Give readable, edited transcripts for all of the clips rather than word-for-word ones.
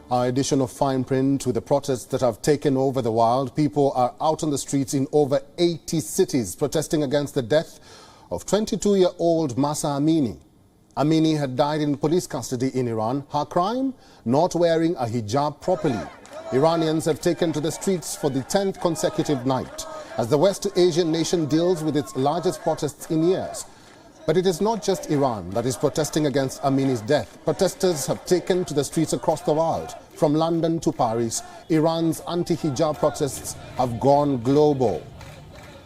Our edition of Fineprint with the protests that have taken over the world. People are out on the streets in over 80 cities protesting against the death of 22-year-old Mahsa Amini. Amini had died in police custody in Iran. Her crime? Not wearing a hijab properly. Iranians have taken to the streets for the 10th consecutive night as the West Asian nation deals with its largest protests in years. But it is not just Iran that is protesting against Amini's death. Protesters have taken to the streets across the world. From London to Paris, Iran's anti-hijab protests have gone global.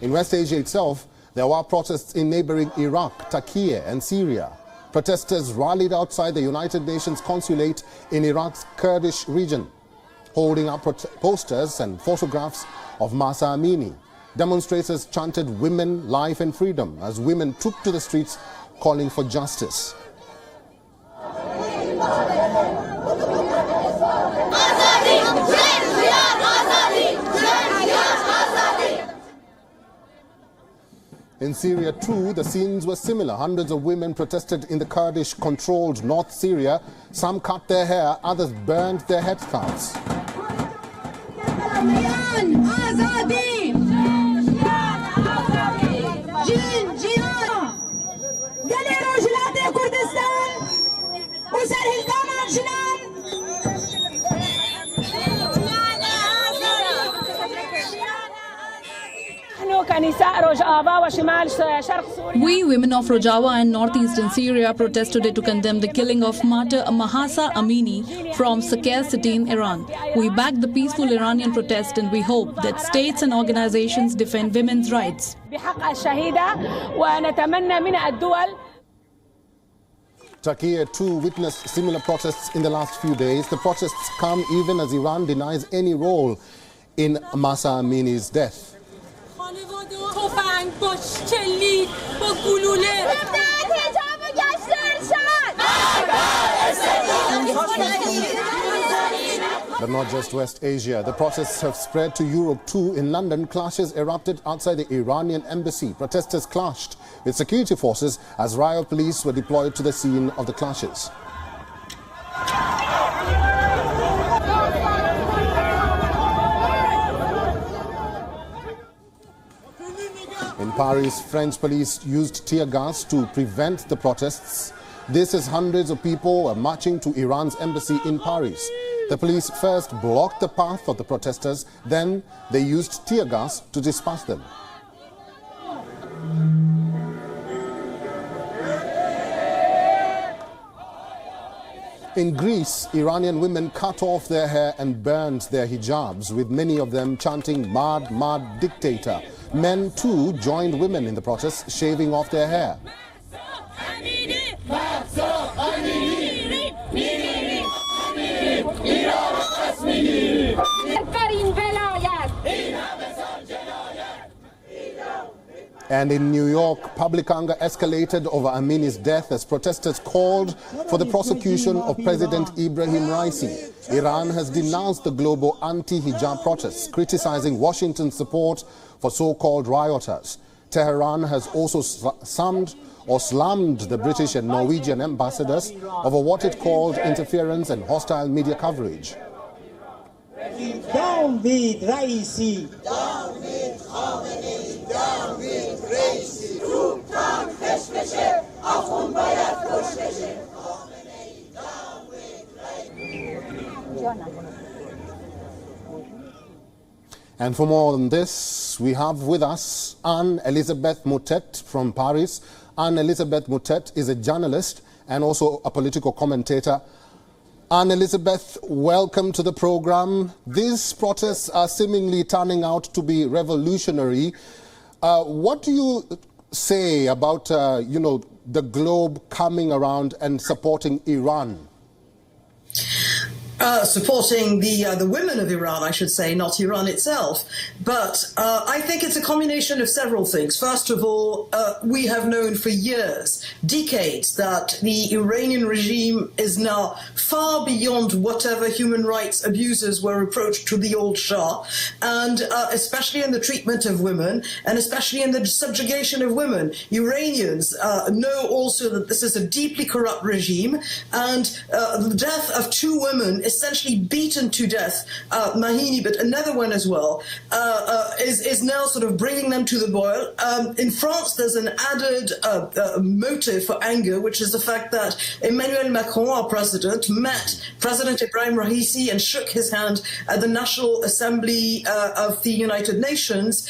In West Asia itself, there were protests in neighboring Iraq, Turkey and Syria. Protesters rallied outside the United Nations consulate in Iraq's Kurdish region, holding up posters and photographs of Mahsa Amini. Demonstrators chanted "Women, Life and Freedom" as women took to the streets calling for justice. In Syria too, the scenes were similar. Hundreds of women protested in the Kurdish-controlled North Syria. Some cut their hair, others burned their headscarves. We, women of Rojava and northeastern Syria, protested today to condemn the killing of martyr Mahsa Amini from Saqqez city in Iran. We back the peaceful Iranian protest and we hope that states and organizations defend women's rights. Turkey too witnessed similar protests in the last few days. The protests come even as Iran denies any role in Mahsa Amini's death. But not just West Asia. The protests have spread to Europe too. In London, clashes erupted outside the Iranian embassy. Protesters clashed with security forces as riot police were deployed to the scene of the clashes. In Paris, French police used tear gas to prevent the protests. This as hundreds of people were marching to Iran's embassy in Paris. The police first blocked the path of the protesters, then they used tear gas to disperse them. In Greece, Iranian women cut off their hair and burned their hijabs, with many of them chanting "Mad, mad dictator." Men too joined women in the protests, shaving off their hair. And in New York, public anger escalated over Amini's death as protesters called for the prosecution of President Ibrahim Raisi. Iran has denounced the global anti-hijab protests, criticizing Washington's support for so-called rioters. Tehran has also slammed the British and Norwegian ambassadors over what it called interference and hostile media coverage. Down with Raisi! Down with Khamenei! Down with Raisi! Tutan Kheshmeshe! Akhun bayad Kheshmeshe! Khamenei! Down with Raisi! And for more on this, we have with us Anne-Elisabeth Moutet from Paris. Anne-Elisabeth Moutet is a journalist and also a political commentator. Anne-Elisabeth, welcome to the program. These protests are seemingly turning out to be revolutionary. What do you say about, the globe coming around and supporting Iran? Supporting the women of Iran, I should say, not Iran itself. But I think it's a combination of several things. First of all, we have known for years, decades, that the Iranian regime is now far beyond whatever human rights abuses were approached to the old Shah, and especially in the treatment of women, and especially in the subjugation of women. Iranians know also that this is a deeply corrupt regime, and the death of two women essentially beaten to death Mahini, but another one as well, is now sort of bringing them to the boil. In France, there's an added motive for anger, which is the fact that Emmanuel Macron, our president, met President Ibrahim Raisi and shook his hand at the National Assembly of the United Nations,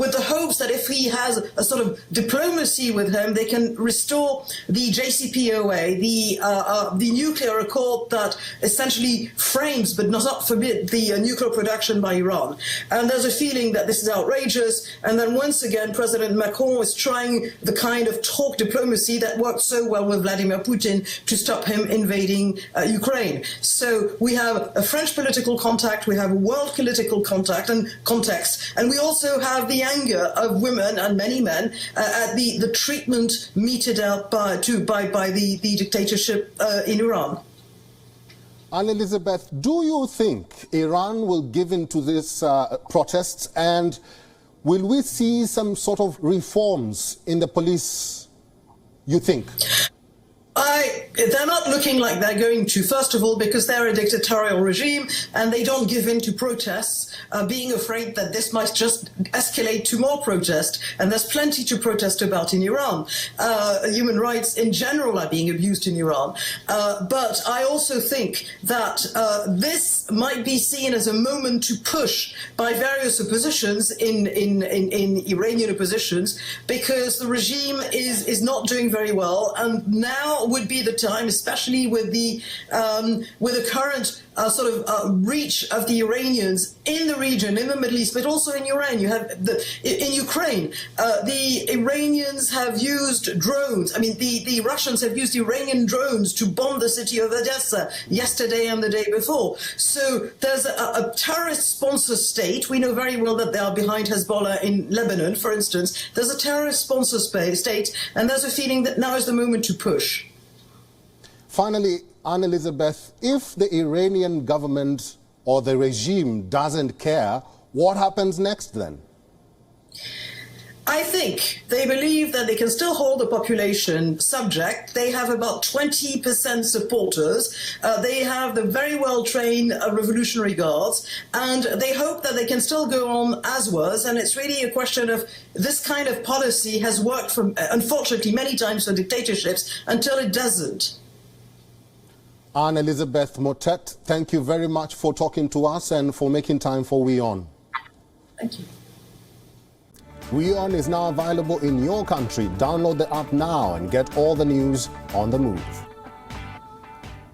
with the hopes that if he has a sort of diplomacy with him, they can restore the JCPOA, the nuclear accord that essentially frames but does not forbid the nuclear production by Iran. And there's a feeling that this is outrageous. And then once again, President Macron is trying the kind of talk diplomacy that worked so well with Vladimir Putin to stop him invading Ukraine. So we have a French political contact, we have a world political contact and context, and we also have the anger of women and many men at the treatment meted out by the dictatorship in Iran. Anne-Elizabeth, do you think Iran will give in to this protests, and will we see some sort of reforms in the police, you think? They're not looking like they're going to, first of all, because they're a dictatorial regime and they don't give in to protests, being afraid that this might just escalate to more protest. And there's plenty to protest about in Iran. Human rights in general are being abused in Iran. But I also think that this might be seen as a moment to push by various oppositions in Iranian oppositions, because the regime is not doing very well, and now would be the time, especially with the current reach of the Iranians in the region, in the Middle East, but also in Iran. You have in Ukraine, the Iranians have used drones. I mean, the Russians have used Iranian drones to bomb the city of Odessa yesterday and the day before. So there's a terrorist sponsor state. We know very well that they are behind Hezbollah in Lebanon, for instance. There's a terrorist sponsor state, and there's a feeling that now is the moment to push. Finally, Anne-Elizabeth, if the Iranian government or the regime doesn't care, what happens next then? I think they believe that they can still hold the population subject. They have about 20% supporters. They have the very well-trained Revolutionary Guards, and they hope that they can still go on as was. And it's really a question of this kind of policy has worked, unfortunately, many times for dictatorships until it doesn't. Anne-Elizabeth Motet, thank you very much for talking to us and for making time for WION. Thank you. WION is now available in your country. Download the app now and get all the news on the move.